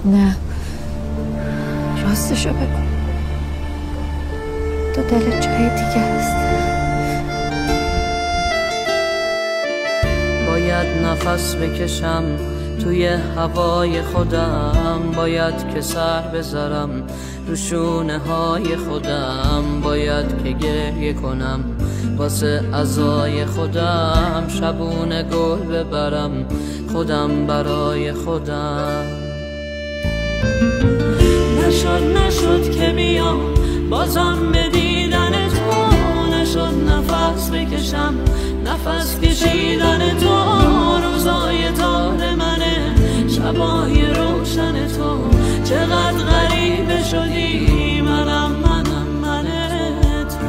نه، راستشو بگو، تو دلت جای دیگه است. باید نفس بکشم توی هوای خودم، باید که سر بذارم رو شونه های خودم، باید که گریه کنم واسه عزای خودم، شبونه گل ببرم خودم برای خودم. نشد که بیام بازم به دیدن تو، نشد نفس بکشم نفس کشیدن تو، روزای تار منه شبای روشن تو، چقدر غریبه شدی منم تو.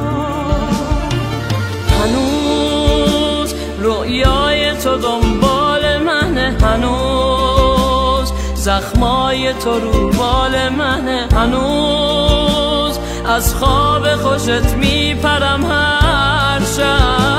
هنوز رویای تو دنبال منه، هنوز زخمای تو رو بال منه، هنوز از خواب خوشت میپرم هر شب.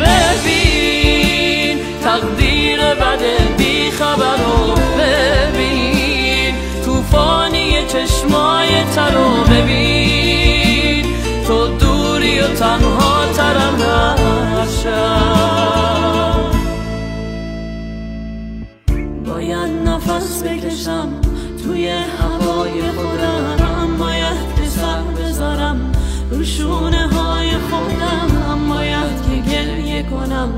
ببین تقدیر بده بی خبر رو، ببین توفانی چشمای ترو، ببین تو دوری و تنها ترم هر شب. باید نفس بکشم توی هوای خودم، باید که سر بذارم رو شونه های خودم، باید که گریه کنم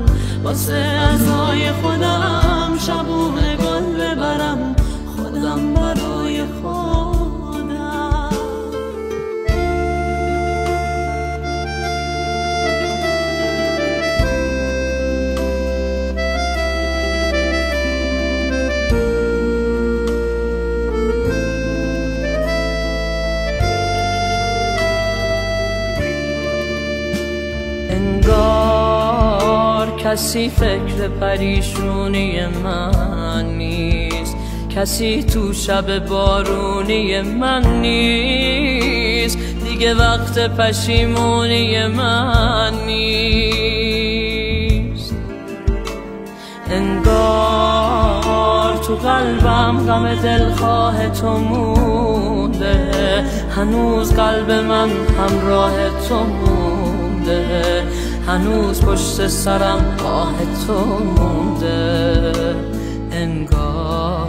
واسه عزای خودم، شبونه گل ببرم خودم برای خودم. انگار کسی فکر پریشونی من نیست، کسی تو شب بارونی من نیست، دیگه وقت پشیمونی من نیست. انگار تو قلبم غم دلخواه تو مونده، هنوز قلب من همراه تو مونده، هنوز پشت سرم آه تو مونده. انگار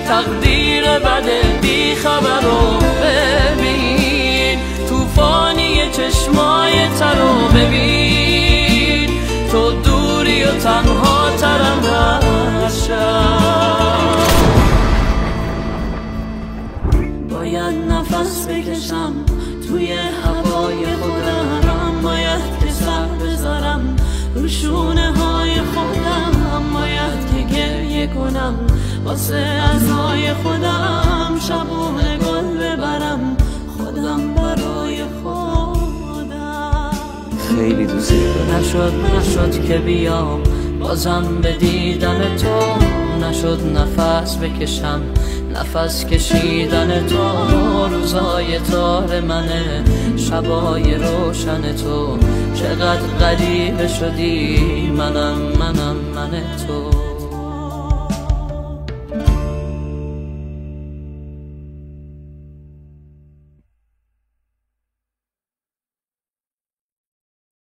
تقدیر بده بی خبر رو، ببین توفانی چشمای ترو، ببین تو دوری و تنها ترم هر شب. باید نفس بکشم توی هوای خودم، باید که سر بذارم رو شونه های خودم، باید که گریه کنم واسه عزای خودم، شبونه گل ببرم خودم برای خودم. خیلی دوست دارم. نشد که بیام بازم به دیدن تو، نشد نفس بکشم نفس کشیدن تو، روزای تار منه شبای روشن تو، چقدر غریبه شدی منم تو.